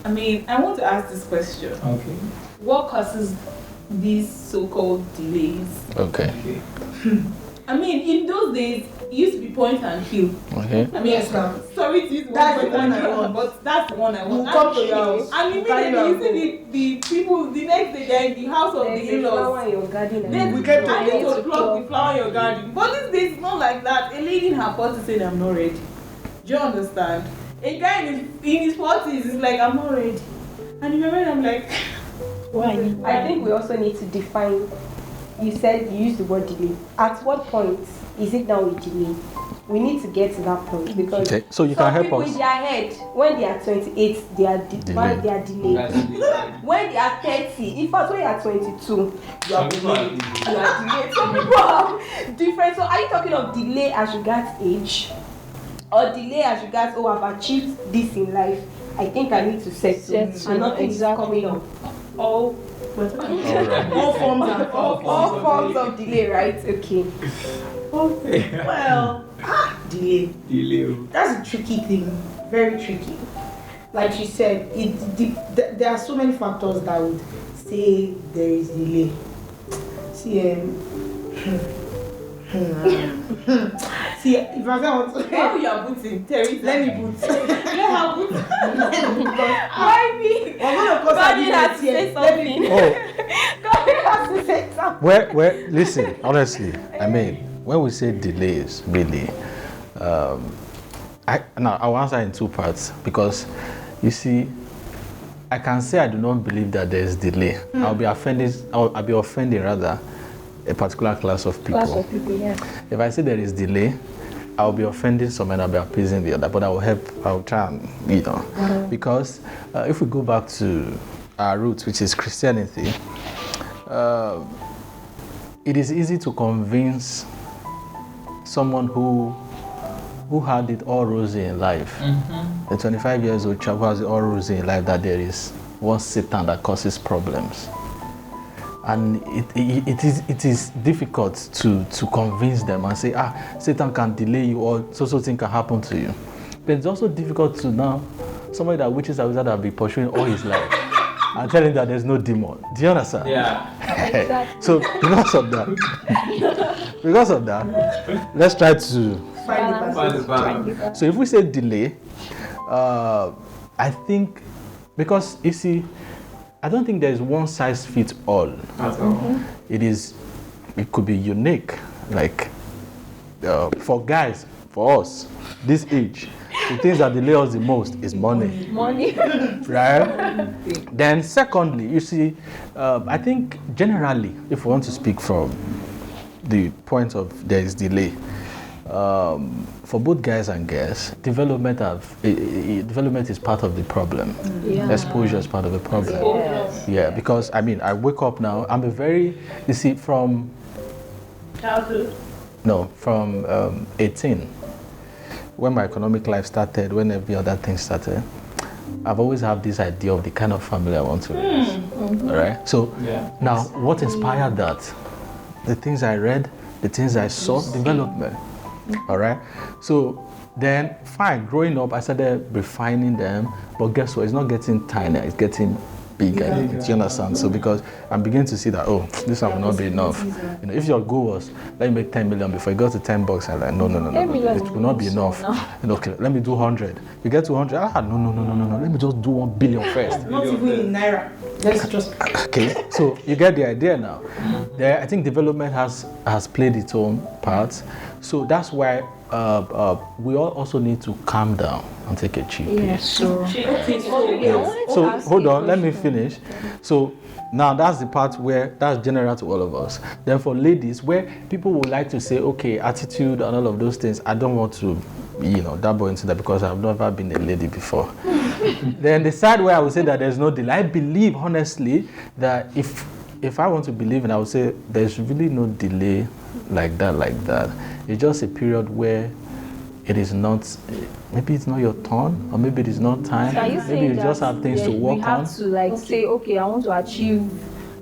I mean, I want to ask this question. Okay. What causes these so-called delays? Okay. I mean, in those days, it used to be point and kill. Okay. I mean, Yes, ma'am. sorry to use That's point the one and I kill, want. but that's the one I want. You come to your house. And immediately you see the people, the next day they're in the house of the in-laws. in your garden. Then We get I need to to pluck the flower in your garden. But these days it's not like that. A lady in her 40s said, I'm not ready. Do you understand? A guy in his 40s is like, I'm not ready. And in my mind, I'm like, why? I think we also need to define. You said you used the word delay. At what point is it now a delay? We need to get to that point because Okay, so you some can help people us. in their head, when they are 28, they are Delayed. they are delayed. When they are 30, in fact, when you are 22, you are delayed. You are delayed. Some people are different. So, are you talking of delay as regards age, or delay as regards I've achieved this in life? I think I need to settle, and nothing is coming up. All All forms of delay, right? Okay. Okay. Well, delay. That's a tricky thing. Very tricky. Like you said, there are so many factors that would say there is delay. See, see, if I want to, how you are booting, Teresa? let me boot. Let her boot. Why me? We're gonna cause God, you have arguments to here. say Let me- something. Oh, God has to say something. where, listen, honestly, I mean, when we say delays, really, I'll answer in two parts because, you see, I can say I do not believe that there is delay. I'll be offending rather a particular class of people. Yeah. If I say there is delay, I'll be offending some and I'll be appeasing the other, but I'll try and, because if we go back to our roots, which is Christianity, it is easy to convince someone who had it all rosy in life, a 25 years old chap who has it all rosy in life, that there is one Satan that causes problems. And it is difficult to convince them and say, Satan can delay you or so thing can happen to you. But it's also difficult to now, somebody that witches and wizards have been pursuing all his life and telling that there's no demon. Do you understand? Yeah. So because of that, let's try to Find the balance. So if we say delay, I think, because you see, I don't think there's one size fits all. At all. It could be unique. Like for guys, for us, this age, the things that delay us the most is money. Money. Right? Then secondly, you see, I think generally, if we want to speak from the point of there is delay, for both guys and girls, development is part of the problem. Yeah. Exposure is part of the problem. Yes. Yeah, because I mean, I wake up now, from Childhood. from 18, when my economic life started, when every other thing started, I've always had this idea of the kind of family I want to raise. All right. So now, what inspired that? The things I read, the things I saw, development. All right. So then, fine. Growing up, I started refining them, but guess what? It's not getting tiny. It's getting bigger. Do you understand? So because I'm beginning to see that, this will not be enough. If your goal was, let me make 10 million before you go to $10, I'm like, no, it will not be enough. Okay, let me do 100. You get to 100, no, let me just do 1 billion first. Not even in Naira. Let's just. Okay, so you get the idea now. There, I think development has played its own part. So that's why we all also need to calm down and take a chill pill. So hold on, let me finish. So now that's the part where that's general to all of us. Then for ladies, where people would like to say, okay, attitude and all of those things, I don't want to, dabble into that because I've never been a lady before. Then the side where I would say that there's no delay, I believe honestly that if I want to believe in, I would say there's really no delay like that. It's just a period where it is not, maybe it's not your turn, or maybe it is not time. Maybe you just have things to work on. We have to say, okay, I want to achieve,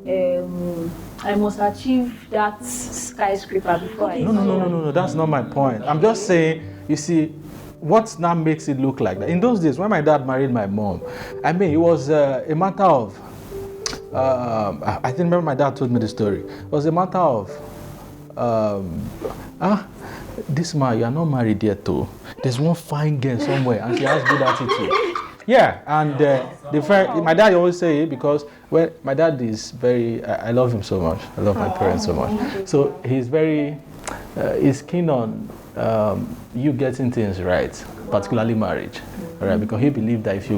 I must achieve that skyscraper before I... No, that's not my point. I'm just saying, you see, what now makes it look like that? In those days, when my dad married my mom, I mean, it was a matter of, I think remember my dad told me the story. It was a matter of, this man, you are not married yet too. There's one fine girl somewhere and she has good attitude. Yeah, and my dad always say it because my dad is very, I love him so much. I love my parents so much. So he's very, he's keen on you getting things right, particularly marriage, right? Because he believed that if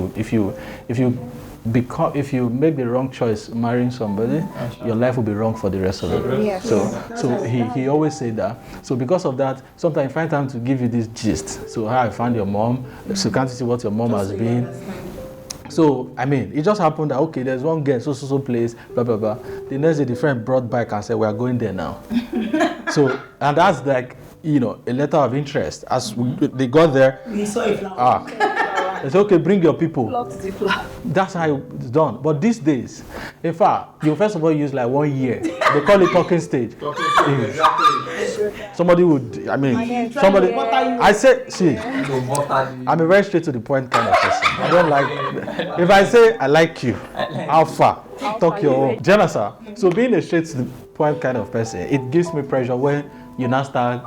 you make the wrong choice marrying somebody, your life will be wrong for the rest of it. Yes. So he always said that. So because of that, sometimes I find time to give you this gist. So how I found your mom, so can't you see what your mom has been? So I mean, it just happened that okay, there's one girl so place, blah blah blah. The next day the friend brought back and said we are going there now. So and that's like, you know, a letter of interest. As they got there, we saw a flower. It's okay, bring your people. The That's how it's done. But these days, in fact, you first of all use like 1 year. They call it talking stage. Somebody would, I mean, somebody, I say, see, I'm a very straight to the point kind of person. I don't like, if I say I like you, how far? Talk your own. Do you understand? So being a straight to the point kind of person, it gives me pressure when you now start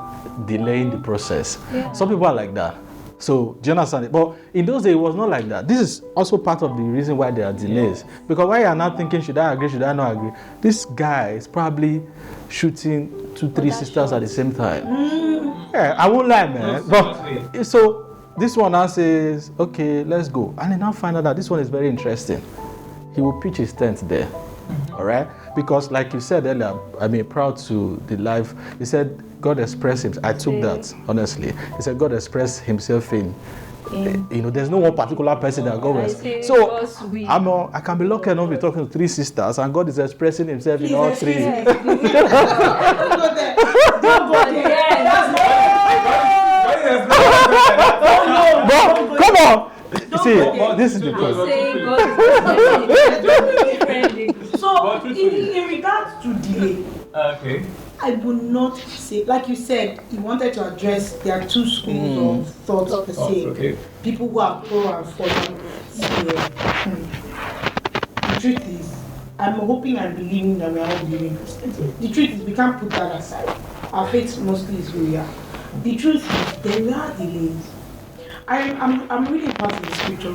delaying the process. Yeah. Some people are like that. So, do you understand it? But in those days, it was not like that. This is also part of the reason why there are delays. Because while you are now thinking, should I agree, should I not agree? This guy is probably shooting 2-3 sisters at the same time. Yeah, I won't lie, man. But so, this one now says, okay, let's go. And then now find out that this one is very interesting. He will pitch his tent there. All right? Because like you said earlier, I mean, proud to the life, he said, God expressed himself. I took that, honestly. He said, God expressed himself in, you know, there's no one particular person that God was. So, I can be lucky enough to be talking to 3 sisters, and God is expressing himself in all 3. Don't go there. But, come on! See, this is the point. So, in regards to delay, okay. I would not say, like you said, you wanted to address, there are 2 schools of thoughts per se. Okay. People who are pro and for. The truth is, I'm hoping and believing that we are all believing Christians. The truth is, we can't put that aside. Our faith mostly is who we are. The truth is, there are delays. I'm reading part of the scripture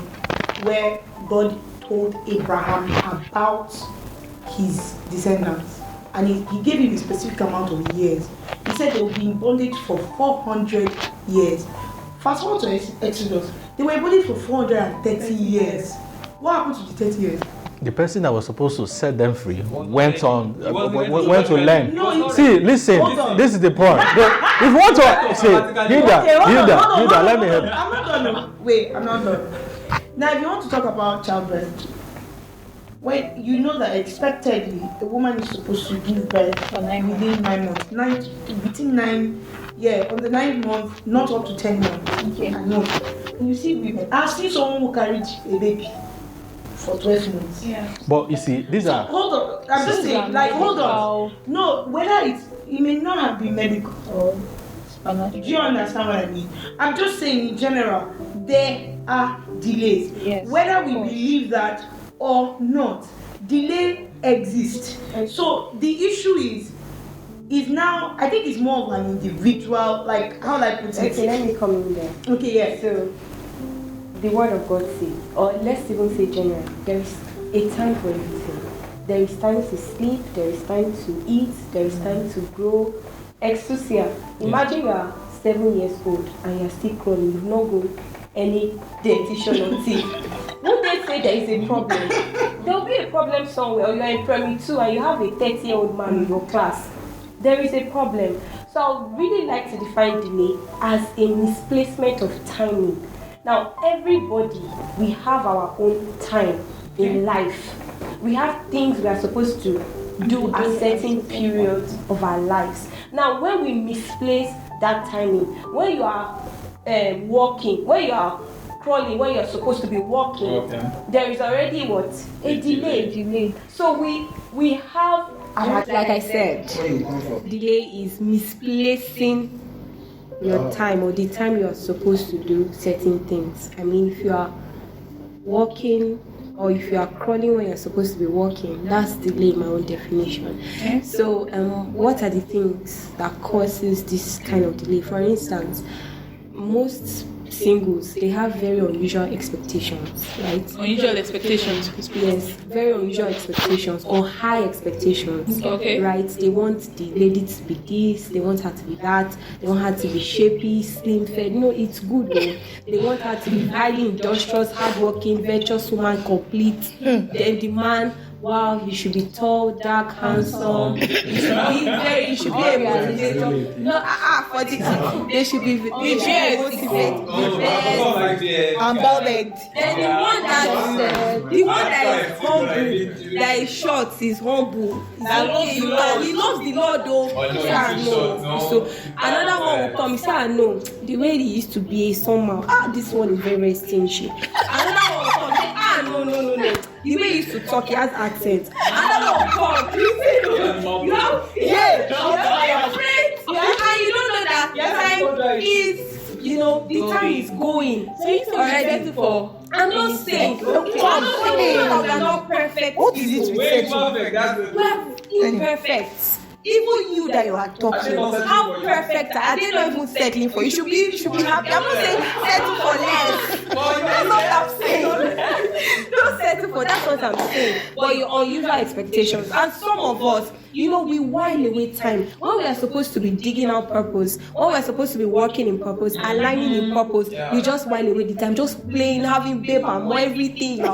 where God told Abraham about his descendants. And he gave him a specific amount of years. He said they will be in bondage for 400 years. Fast forward to Exodus, they were in bondage for 430 years. What happened to the 30 years? The person that was supposed to set them free went to learn. No, see, listen, this is the point. If you want to say, Hilda, let me help you. I'm not done. Wait, I'm not done. Now, if you want to talk about childbirth, when you know that expectedly a woman is supposed to give birth within 9 months, on the 9th month, not up to 10 months. Okay. I know. And you see women. I've seen someone who carried a baby for 12 months. Yeah. But you see, these are. Hold on. I'm just saying, like, hold on. No, whether it may not have been medical or. Do you understand what I mean? I'm just saying in general, there are delays. Yes. Whether we believe that or not, delay exists. So the issue is now, I think it's more of an individual, like, how will I put it? Okay, let me come in there. Okay, yeah. So the word of God says, or let's even say generally, there is a time for everything. There is time to sleep, there is time to eat, there is time to grow. Exouxia, imagine you are 7 years old and you are still crawling, you've not got any dentition or teeth. When they say there is a problem, there will be a problem somewhere, or you are in primary 2 and you have a 30-year-old man in your class. There is a problem. So I would really like to define delay as a misplacement of timing. Now, everybody, we have our own time in life. We have things we are supposed to do at certain periods of our lives. Now, when we misplace that timing, when you are walking, when you are crawling, when you are supposed to be walking, there is already what? A delay. So we have, like I said, delay is misplacing your time or the time you are supposed to do certain things. I mean, if you are walking or if you are crawling when you're supposed to be walking, that's delay in my own definition. Okay. So what are the things that causes this kind of delay? For instance, most singles, they have very unusual expectations, right? Unusual expectations? Yes, very unusual expectations or high expectations. Okay. Right? They want the lady to be this, they want her to be that, they want her to be shapy, slim, fed. No, it's good though. They want her to be highly industrious, hardworking, virtuous woman, complete. Then the man, wow, he should be tall, dark, handsome. He should be a motivator. No, for the they should be motivated. I'm bothered. Then the one that is humble, that is short, is humble. He loves the Lord though. So another one will come. He say, no, the way he used to be somehow. This one is very, very stingy. Another one will come. Say, no. The way he used to talk, he has accent. Another one will come. You have afraid, and you don't know that time is. The time is going. So you already for. I'm not saying. I'm not saying that we are not perfect. What is it with settle? We are imperfect. Even you that you are talking, how perfect are they not even settling for? You should be happy. I'm not saying settle for less. That's what I'm saying. Don't settle for, that's what I'm saying. But your unusual expectations. And some of us, we while away time. When we are supposed to be digging out purpose, when we are supposed to be working in purpose, aligning in purpose, you just while away the time, just playing, having babe and everything. You're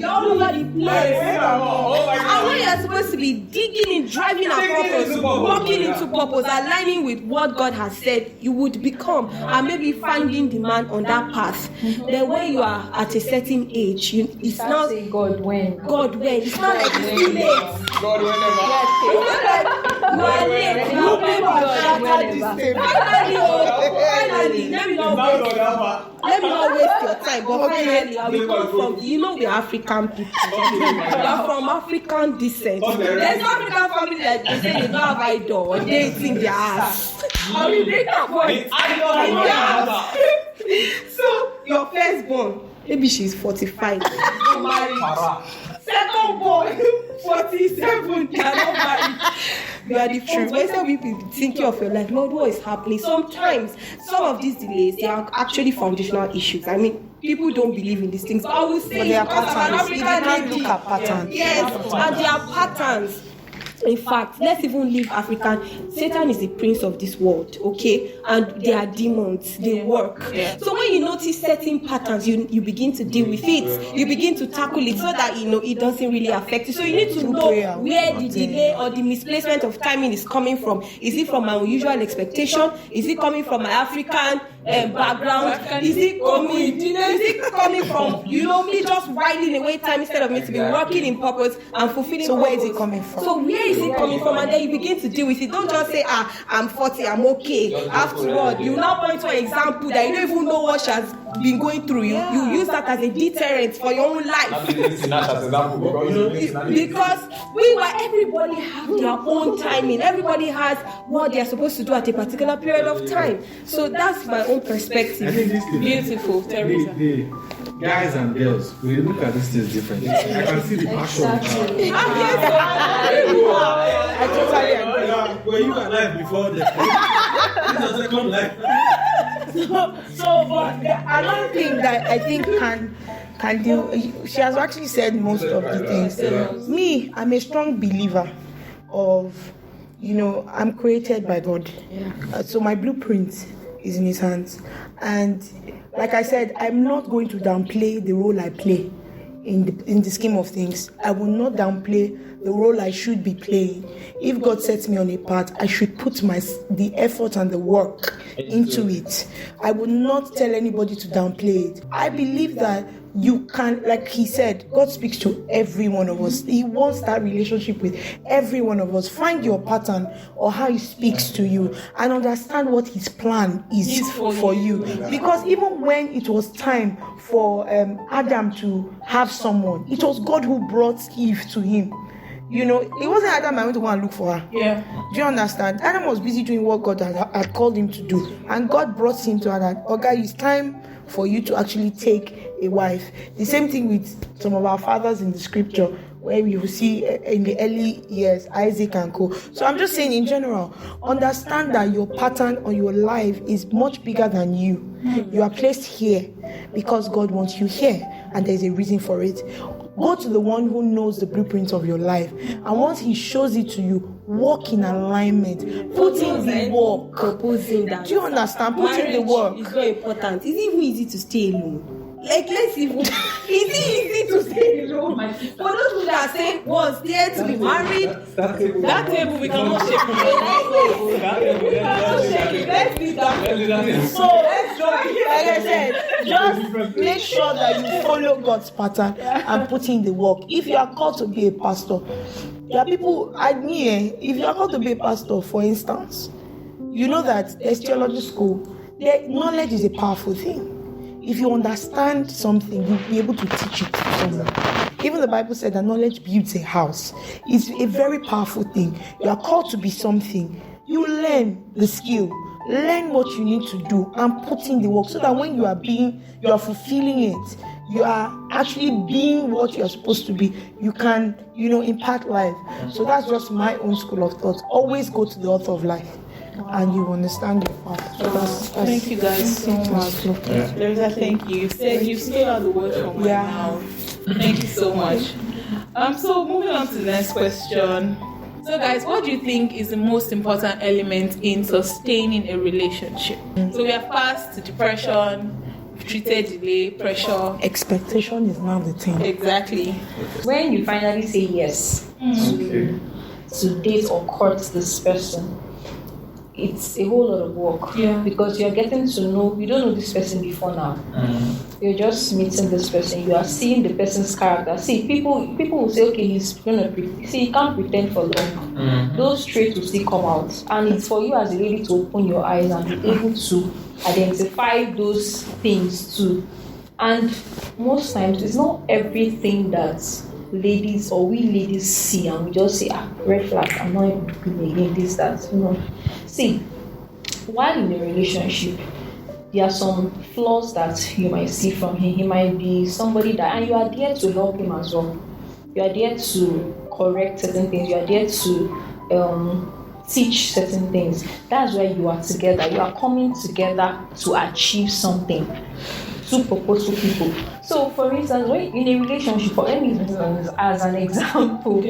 all over the place. And when you are supposed to be digging in, driving our purpose, walking into purpose, aligning with what God has said you would become, and maybe finding the man on that path. Then when you are at a certain age, it's not Godwin. It's not like it's too late. Godwin. You are late. Finally, let me not waste your time. But finally, I will come from. We are African people. We are from African descent. There's no African family that they say they don't have idol or they think their ass. I will break that point. So your firstborn, maybe she's 45. Not married. Second born, 47. They are not married. You are the truth. When some people thinking of your life, Lord, what is happening? Sometimes some of these delays, they are actually foundational issues. I mean, people don't believe in these things, but I will say they are because of an patterns. If you can't African look at patterns. Yes, and they are patterns. In fact, let's even leave African. Satan is the prince of this world, okay? And they are demons. They work. Yeah. So when you notice certain patterns, you begin to deal with it. You begin to tackle it so that it doesn't really affect you. So you need to know where the delay or the misplacement of timing is coming from. Is it from my unusual expectation? Is it coming from my African background? Is it coming from me just whiling away time instead of me to be working in purpose and fulfilling? So where is it coming from? So where is it coming from? And then you begin to deal with it. Don't just say, I'm 40, I'm okay. Afterward, you now point to an example that you don't even know what she has been going through. You use that as a deterrent for your own life. Because everybody has their own timing. Everybody has what they are supposed to do at a particular period of time. So that's my own perspective. I think this is Beautiful, Teresa. The guys and girls, we look at these things differently. I can see the passion. I totally agree. Were you alive before the this doesn't come like So another thing that I think can do, she has actually said most of the things. Me, I'm a strong believer of, I'm created by God. So my blueprint is in His hands. And like I said, I'm not going to downplay the role I play in the scheme of things. I will not downplay the role I should be playing. If God sets me on a path, I should put the effort and the work into it. I will not tell anybody to downplay it. I believe that you can, like he said, God speaks to every one of us. He wants that relationship with every one of us. Find your pattern or how He speaks to you and understand what His plan is for you. Because even when it was time for Adam to have someone, it was God who brought Eve to him. You know, it wasn't Adam I went to go and look for her. Yeah. Do you understand? Adam was busy doing what God had called him to do. And God brought him to her that, okay, it's time for you to actually take a wife. The same thing with some of our fathers in the scripture, where we will see in the early years, Isaac and co. So I'm just saying in general, understand that your pattern or your life is much bigger than you. You are placed here because God wants you here, and there's a reason for it. Go to the one who knows the blueprint of your life, and once he shows it to you, walk in alignment. Put in the work. Proposing that. Do you understand? Put in the work. It's very important. It's even easy to stay alone. Like, let's even. Is it easy to stay alone? For those who that say, was there to be married? That table we cannot shake. Let's be that. So, like I said, just make sure that you follow God's pattern and put in the work. If you are called to be a pastor, there are people, if you are called to be a pastor, for instance, you know that there's theology school. Knowledge is a powerful thing. If you understand something, you'll be able to teach it to someone. Even the Bible said that knowledge builds a house. It's a very powerful thing. You are called to be something. You learn the skill. Learn what you need to do and put in the work so that when you are fulfilling it, you are actually being what you are supposed to be. You can, impact life. So that's just my own school of thought. Always go to the author of life. And you understand your path. So that's thank you guys so much. Teresa, thank you. You've spelled out the word from my mouth. Thank you so much. So moving on to the next question. So guys, what do you think is the most important element in sustaining a relationship? So we have passed depression, we've treated delay, pressure. Expectation is now the thing. Exactly. When you finally say yes to date or court this person, it's a whole lot of work. Because you're getting to know, you don't know this person before now. You're just meeting this person, you are seeing the person's character. See, people will say, okay, he's gonna pretend. See, you can't pretend for long. Those traits will still come out, and it's for you as a lady to open your eyes and be able to identify those things too. And most times it's not everything that ladies or we ladies see and we just say, red flag, I'm not even doing again this, that, See, while in a relationship, there are some flaws that you might see from him. He might be somebody that, and you are there to help him as well. You are there to correct certain things. You are there to teach certain things. That's why you are together. You are coming together to achieve something. Two purposeful people. So, for instance, when in a relationship, let me use this as an example.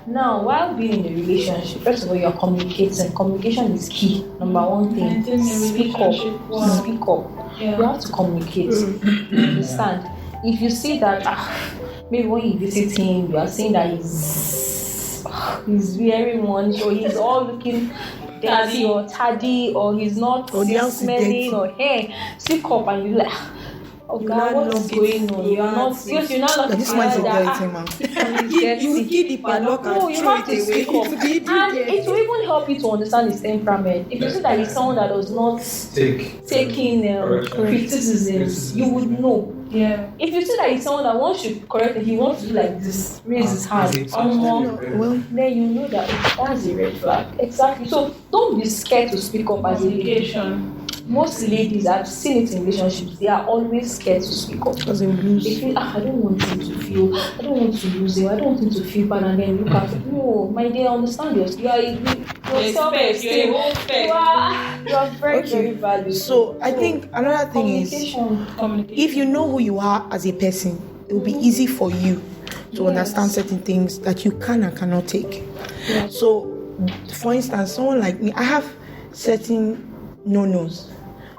Now, while being in a relationship, first of all, you are communicating. Communication is key. Number one thing, speak up. Speak up. You have to communicate. You understand? If you see that, maybe when you visit him, you are saying that he's wearing one, or he's all looking dirty or taddy, or he's not smelling, or hair, speak up and you like, oh God, what's going on? You're not, because you're not looking this one's a dirty man. You give the padlock and you throw have to it away. speak up. And it will even help you to understand his temperament. If you see that he's someone that does not taking criticisms, you would know. Yeah. If you see that he's someone that wants you to correct him, he wants to do like this, raise his hand, then you know that that's a red flag. Exactly. So don't be scared to speak up as a lady. Most ladies, I've seen it in relationships, they are always scared to speak up because they feel, I don't want him to feel, I don't want to lose him, I don't want him to feel bad, and then look at it. No, my dear, understand yourself. You are very, very valuable. So I think another thing is, if you know who you are as a person, it will be easy for you to understand certain things that you can and cannot take. So, for instance, someone like me, I have certain no-nos,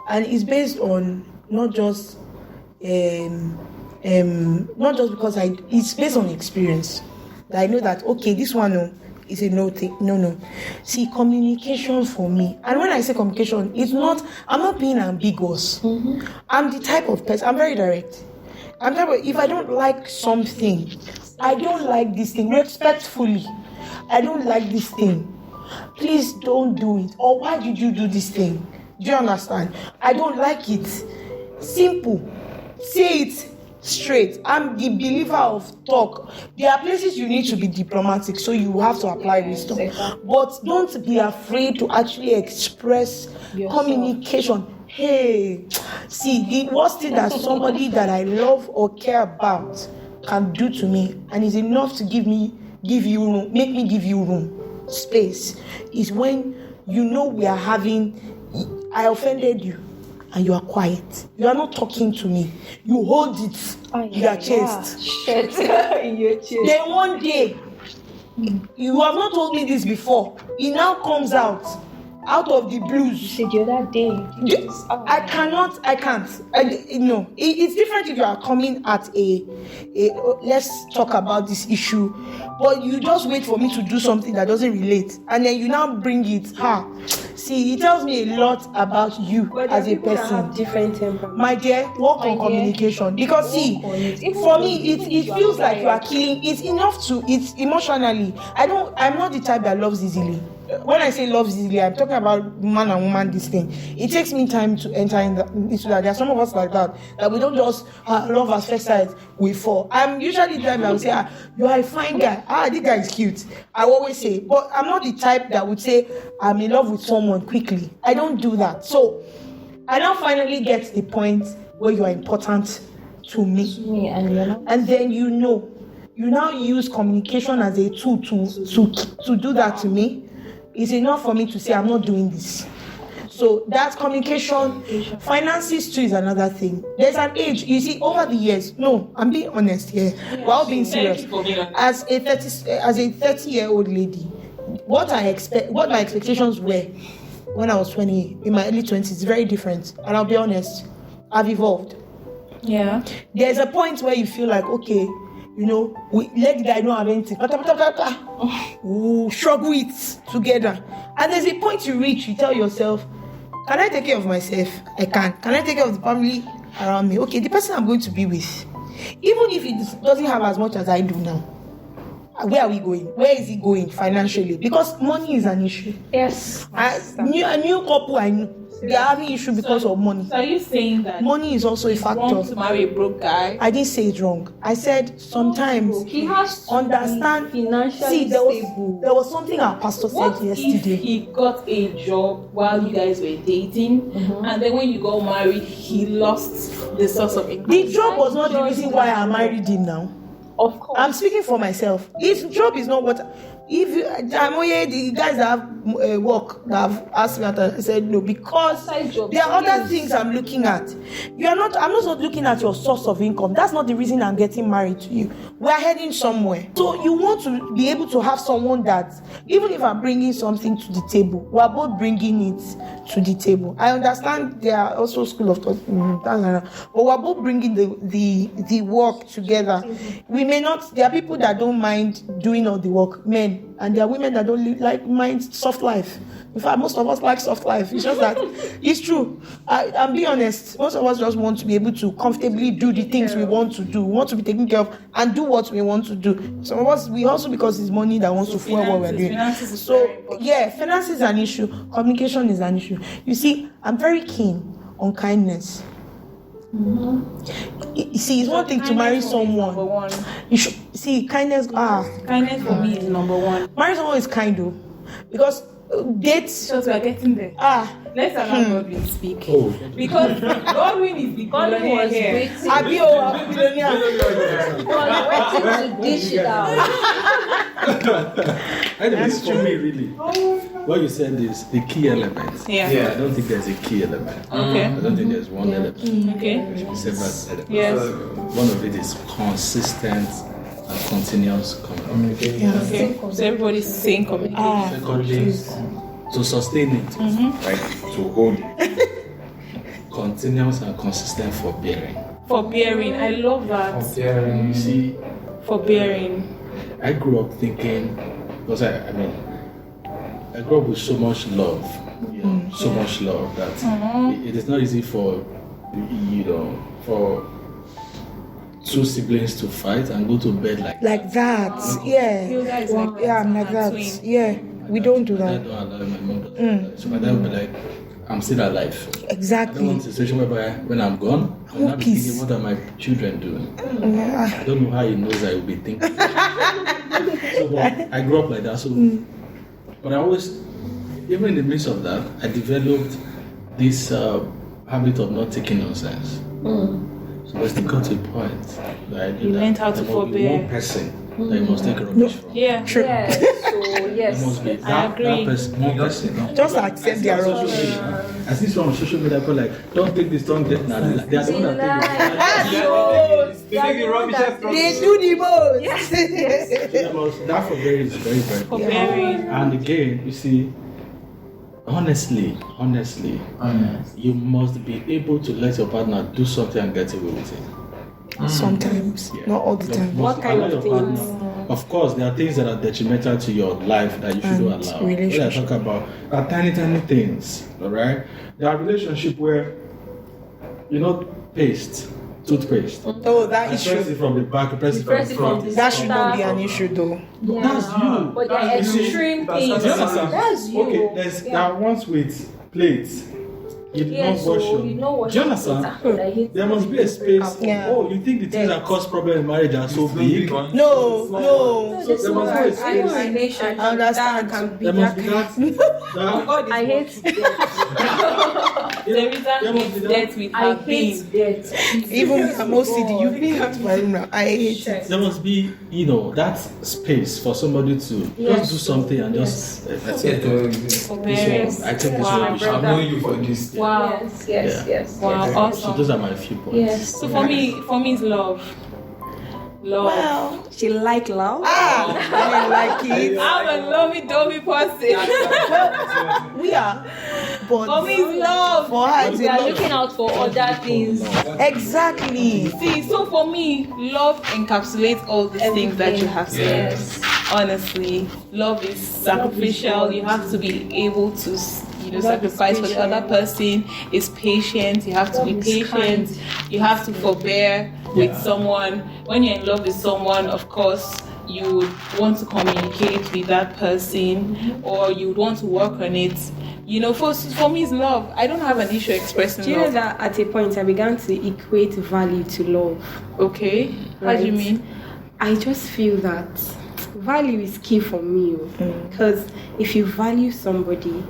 and it's based on not just because it's based on experience. That I know that okay, this one is a no. See, communication for me, and when I say communication, I'm not being ambiguous. I'm the type of person, I'm very direct. If I don't like something, I don't like this thing, respectfully, I don't like this thing, please don't do it, or why did you do this thing? Do you understand? I don't like it. Simple. Say it straight. I'm the believer of talk. There are places you need to be diplomatic, so you have to apply wisdom. But don't be afraid to actually express communication. Hey, see, the worst thing that somebody that I love or care about can do to me, and is enough to make me give you room, space, is when you know I offended you, and you are quiet. You are not talking to me. You hold it in your chest. In your chest. Then one day, you have not told me this before. It now comes out of the blues. You said the other day. I can't. No, it's different if you are coming at let's talk about this issue, but you just wait for me to do something that doesn't relate, and then you now bring it. See, it tells me a lot about you as a person. Have different temperaments. My dear, work on communication, because see, for me, it feels like you are killing. It's enough to. It's emotionally. I'm not the type that loves easily. When I say loves easily, I'm talking about man and woman. This thing, it takes me time to enter into that. There are some of us like that we don't just love at first sight. We fall. I'm usually the type that would say, you are a fine guy. This guy is cute. I always say, but I'm not the type that would say I'm in love with someone quickly. I don't do that. So I now finally get the point where you are important to me, and then you now use communication as a tool to do that to me. It's enough for me to say I'm not doing this. So that's communication. Finances too is another thing. There's an age, you see, over the years. No, I'm being honest here. We're all being serious. As a 30-year-old lady, what my expectations were when I was 20, in my early 20s, is very different. And I'll be honest, I've evolved. Yeah. There's a point where you feel like, okay, we let the guy know have anything. We'll struggle it together. And there's a point you reach, you tell yourself, can I take care of myself? I can. Can I take care of the family around me? Okay, the person I'm going to be with, even if it doesn't have as much as I do now, where are we going? Where is it going financially? Because money is an issue. Yes. A new couple I know, they are having issue because of money. So are you saying that money is also a factor? Want to marry a broke guy? I didn't say it wrong. I said sometimes He has to understand. be financially See, stable. there was something our pastor What said yesterday. if he got a job while you guys were dating, and then when you got married, he lost the source of income? The job was not the reason why I married him now. Of course. I'm speaking for myself. His job is not what. If the guys that have work that have asked me that, I said no, because there are other things I'm looking at. I'm not looking at your source of income. That's not the reason I'm getting married to you. We're heading somewhere. So you want to be able to have someone that, even if I'm bringing something to the table, we're both bringing it to the table. I understand there are also school of thought, but we're both bringing the work together. We may not. There are people that don't mind doing all the work, men. And there are women that don't mind soft life. In fact, most of us like soft life. It's just that it's true. I'm being honest. Most of us just want to be able to comfortably do the things we want to do. We want to be taken care of and do what we want to do. Some of us, we also, because it's money that wants to fuel what we're doing. Finances is an issue. Communication is an issue. You see, I'm very keen on kindness. You see, it's one thing to marry someone. You should see kindness. Kindness for me is number one. Marry someone is kind though, because dates. So we are getting there. Let's allow Godwin speak. Because Godwin is the Godwin was waiting. Abi billionaire. Waiting to dish it out. I think it's for me really. What you said is the key element. Yeah. I don't think there's a key element. Okay. I don't think there's one element. Okay. There should be several elements. Yes. One of it is consistent and continuous communication. Okay. So everybody's saying communication. Secondly, to sustain it, right? To hold it. Continuous and consistent forbearing. Forbearing. I love that. You see, Forbearing. I grew up thinking, because I grew up with so much love, so much love that it is not easy for two siblings to fight and go to bed like that. Yeah. I'm like that. Yeah. We don't do I that. don't allow my mom to do that. So my dad would be like, I'm still alive. I Exactly. don't want a situation whereby when I'm gone, I'll not be peace. thinking, what are my children doing? Yeah. I don't know how he knows I will be thinking. So, but I grew up like that. So, but I always, even in the midst of that, I developed this habit of not taking nonsense. So there's the got to a point that I knew You that learned how to there must be forbear. one person that you must take rubbish from. Yeah. True. Yes. So There must be yes. that agree. person, one person. Just accept their rubbish. I see some on social media people like, don't take this, don't get that. They are the one that take it. They do the most. That forbearance is very, very important. Forbearing. And again, you see, honestly, you must be able to let your partner do something and get away with it. Sometimes, Yeah. not all the time. What kind Allow of your things? partner- Of course, there are things that are detrimental to your life that you should not And allow. When I relationship. talk about are tiny things, all right? There are relationships where, toothpaste. Oh, that I press issue. it from the back, I press it Press from it the front. from the That should not be an issue, though. That's you. But there are You see, extreme do things. you understand? That's you. Okay, there are ones with plates. You did Yeah, not wash so your. you know what? Do you understand? There must be a space. Yeah. Oh, you think the things that cause problem in marriage are so big? No. So there must be a space. I understand. There must be that. I hate Teresa there must hates be that. death with I her being. hate death. Even with I'm OCD, you bring out to my room now. I hate it. There must be, that space for somebody to just do something and just let's say, this Forbearance. one, I take this Wow. rubbish. I've known you for this. Wow. Yes. Wow. So Awesome. those are my few points. Yes. So for me it's love. Love. Well, She like love. I like it. I'm a lovey-dovey person. We are. But For me it's love. for her, it's We a are lot. looking out for other things. Exactly. See, so for me, love encapsulates all these things that you have said. Yes. Honestly, love is sacrificial. You have to be able to, sacrifice for the other person. It's patient. You have to be patient. You have to forbear with someone. When you're in love with someone, of course, you would want to communicate with that person, or you would want to work on it. For me, it's love. I don't have an issue expressing Do you know love. that at a point I began to equate value to love? Okay. What do you Right. mean? I just feel that value is key for me, because if you value somebody,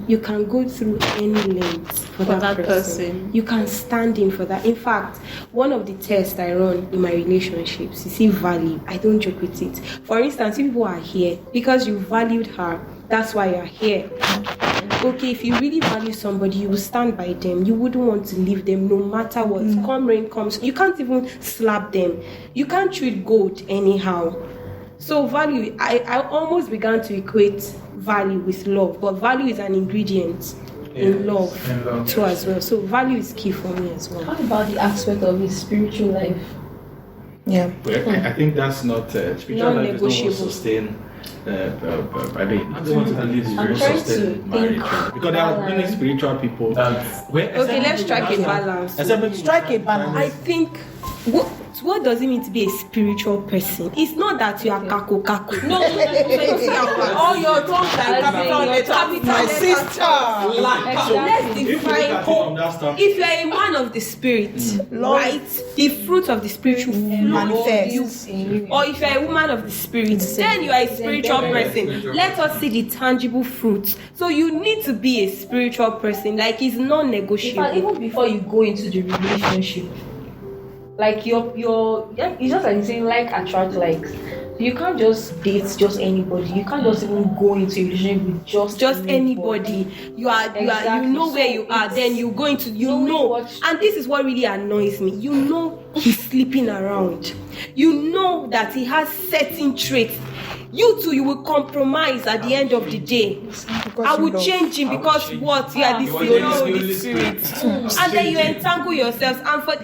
you can go through any length for that person. You can stand in for that. In fact, one of the tests I run in my relationships, you see value. I don't joke with it. For instance, if people are here because you valued her, that's why you're here. Okay, if you really value somebody, you will stand by them. You wouldn't want to leave them no matter what. Come rain, comes. You can't even slap them. You can't treat gold anyhow. So value, I almost began to equate value with love, but value is an ingredient in love too as well. So value is key for me as well. How about the aspect of his spiritual life? Yeah. But I think that's not spiritual life is not what sustain. I don't want to believe it's very trying to sustained marriage think because there are many balance. spiritual people. Okay, let's strike a balance. Strike a balance. I think what does it mean to be a spiritual person? It's not that you are kako. No, All your tongues are capital letters. My sister. let's If you look define. at it from that standpoint, If you are a man of the spirit, right, the fruit of the spirit will Manifest. you. Or if you are a woman of the spirit, then you are a spiritual person. Let us see the tangible fruit. So you need to be a spiritual person. Like, it's In fact, non-negotiable. even before you go into the relationship, like it's just like saying like attract likes. You can't just date just anybody. You can't just even go into a relationship with just anybody. You know where you are, then you go into and this is what really annoys me. He's sleeping around. That he has certain traits. You too, you will compromise at the end of the day. I will change him because what? You are the Holy Spirit. And then you entangle yourselves.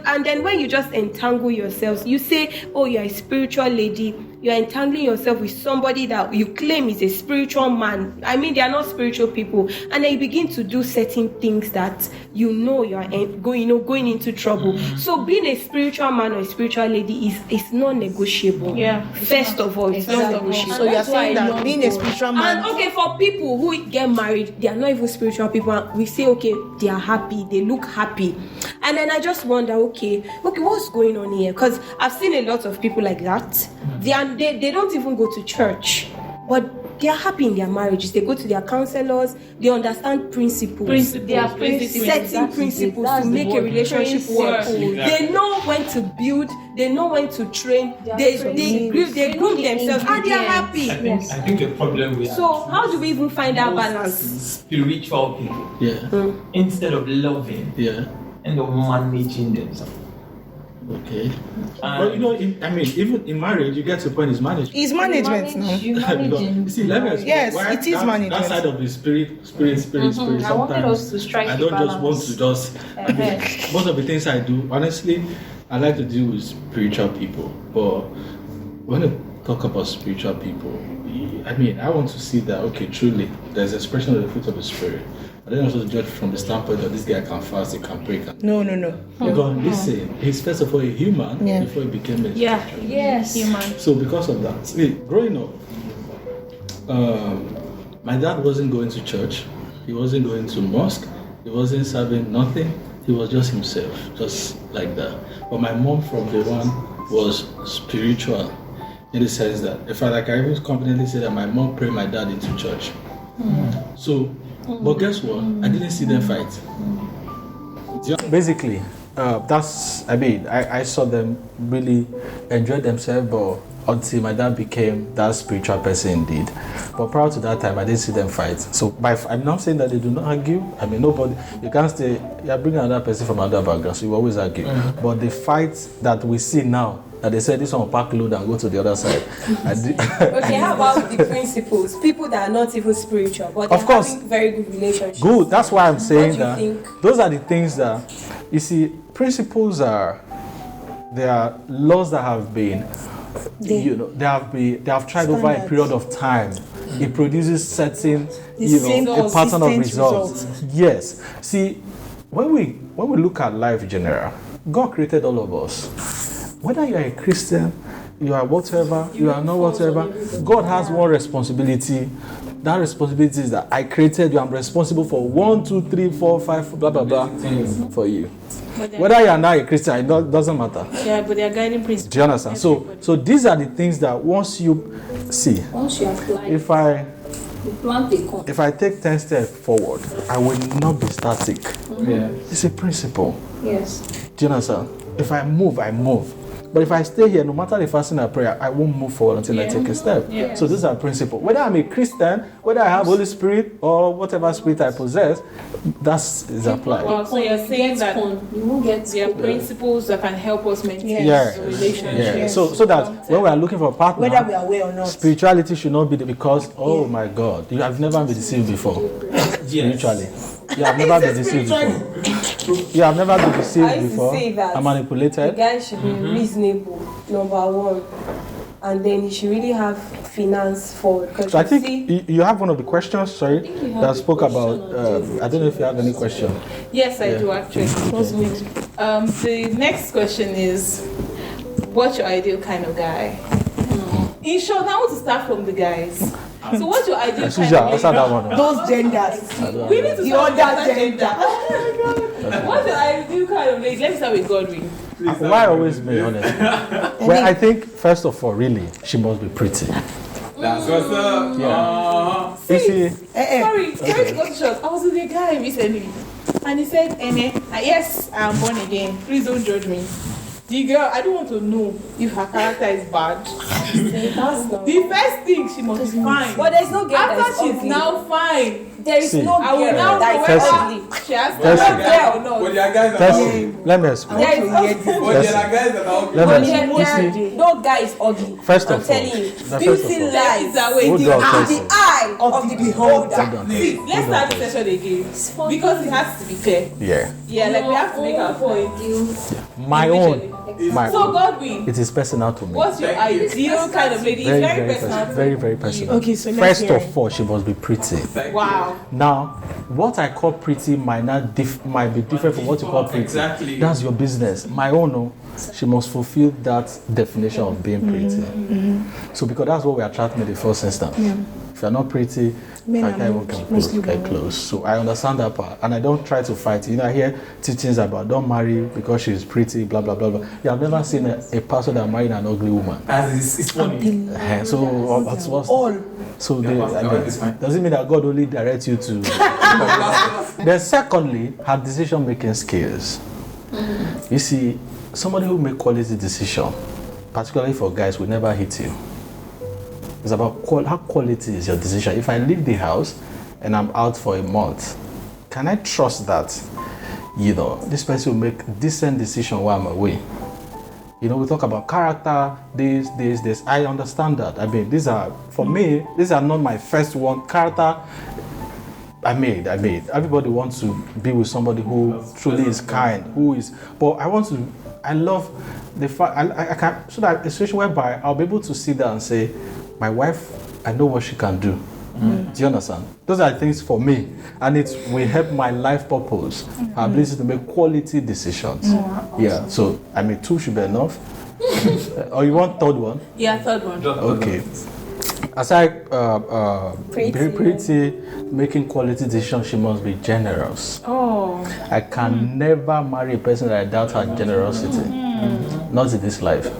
And then when you just entangle yourselves, you say, oh, you're a spiritual lady. you're entangling yourself with somebody that you claim is a spiritual man. I mean, they are not spiritual people, and then you begin to do certain things that you know you are going into trouble. So being a spiritual man or a spiritual lady is non-negotiable. Yeah. First of all, it's not negotiable. So you're saying that being a spiritual man. And okay, for people who get married, they are not even spiritual people. And we say, okay, they are happy, they look happy, and then I just wonder, okay, what's going on here? Because I've seen a lot of people like that. They don't even go to church, but they are happy in their marriages. They go to their counselors. They understand principles. They are setting principles to make a relationship work. They know when to build. They know when to train. They groom themselves, and they are happy. I think the problem we have. So how do we even find that most balance? Spiritual people, Yeah. instead of loving, Yeah. end up managing themselves. Okay. But even in marriage, you get to a point, it's management. It's management now. You managing. You see, let me explain. Yes, Why it is that, management. That side of the spirit. I wanted us to strike I the don't just want to just. Most of the things I do, honestly, I like to deal with spiritual people. But when I talk about spiritual people, I want to see that, okay, truly, there's expression of the fruit of the spirit. I don't also judge from the standpoint that this guy can fast, he can pray. No. Because listen, he's first of all a human before he became a spiritual. Yes. Human. So because of that, see, growing up, my dad wasn't going to church. He wasn't going to mosque. He wasn't serving nothing. He was just himself, just like that. But my mom from day one was spiritual, in the sense that, in fact, I even confidently say that my mom prayed my dad into church. So, but guess what? I didn't see them fight. Basically, I saw them really enjoy themselves, but until my dad became that spiritual person indeed. But prior to that time, I didn't see them fight. So I'm not saying that they do not argue. I mean, nobody, you can't say, you're bringing another person from another background, so you always argue. Mm-hmm. But the fights that we see now, that they said this one will pack load and go to the other side. Okay, how about the principles? People that are not even spiritual, but they're having very good relationships. Good, that's why I'm saying that. Think? Those are the things that, you see, principles are laws that have been, they have tried over a period of time. It produces certain, a pattern of results. Yes. See, when we look at life in general, God created all of us. Whether you are a Christian, you are whatever, you are not whatever, God has one responsibility. That responsibility is that I created you. I'm responsible for 1, 2, 3, 4, 5, blah, blah, blah, for you. Whether you are not a Christian, it doesn't matter. Yeah, but they are guiding principles. Do you understand? So these are the things that once you apply, if I take 10 steps forward, I will not be static. Yeah. It's a principle. Yes. Do you understand? If I move, I move. But if I stay here, no matter the fasting or prayer, I won't move forward until I take a step. Yeah. So these are principles. Whether I'm a Christian, whether I have Holy Spirit or whatever spirit I possess, that is applied. Well, so you're saying that there are principles that can help us maintain a relationship. Yeah. So that when we are looking for a partner, whether we are aware or not, spirituality should not be because, oh my God, you have never been deceived before. Spiritually. You have never been deceived before. You have never been deceived before and manipulated. The guy should be reasonable, number one, and then he should really have finance forward. So I think you have one of the questions, that spoke about. I don't know if you have any question. Yes, I do actually. The next question is, what's your ideal kind of guy? In short, I want to start from the guys. So what's your ideal kind of guy? Those genders. We need to the start other with gender. What's your ideal kind of lady? Let me start with Godwin. Why always me, honestly? Well, I think first of all, really, she must be pretty. That's what's up. Yeah. Sorry to go to short. I was with a guy recently, and he said, Ene, yes, I'm born again. Please don't judge me. The girl, I don't want to know if her character is bad. The first thing, she must be fine. But there's no girl after she's now fine, there is See, no I will girl now that know is Tessie. ugly. She has to Tessie. be there or not. But there are guys that Tessie, let me explain. There is no, But there are guys that are Let me there, explain. You see, no guy is ugly. First I'm of all, telling you. the Beauty first of all, lies hold in on, the Tessie. eye of the beholder. Hold on, See, Tessie. let's Hold on, start the Tessie. session again because it has to be fair. Yeah. Yeah, like we have to make our point. My own. My So own. Godwin, It is personal to me. what's your ideal kind of lady? It's very personal. Very, very personal. Okay, so let's First hear of all, she must be pretty. Wow. Now, what I call pretty might might be different from what you call pretty. Exactly. That's your business. My own, no, she must fulfill that definition of being pretty. So because that's what we attract me in the first instance. If you're not pretty, Men I are can't even not come mostly get close. So I understand that part, and I don't try to fight. You know, I hear teachings about don't marry because she's pretty, blah blah blah blah. You have never seen a pastor that married an ugly woman. As it's funny. So what's all. so Yeah, they, but I that mean, is fine. doesn't mean that God only directs you to. Then secondly, her decision-making skills. You see, somebody who make quality decision, particularly for guys, will never hit you. It's about how quality is your decision. If I leave the house and I'm out for a month, can I trust that, you know, this person will make decent decision while I'm away? You know, we talk about character, this. I understand that. I mean, these are, for me, these are not my first one. Character, I made. Everybody wants to be with somebody who truly is kind, who is, but I love the fact, I can, so that a situation whereby I'll be able to sit there and say, my wife, I know what she can do. Do you understand? Those are things for me, and it will help my life purpose, her ability to make quality decisions. Yeah, so I mean, 2 should be enough. Or you want third one? Yeah, third one. Okay. Aside Pretty. making quality decisions, she must be generous. Oh. I can never marry a person that I doubt her generosity. Not in this life.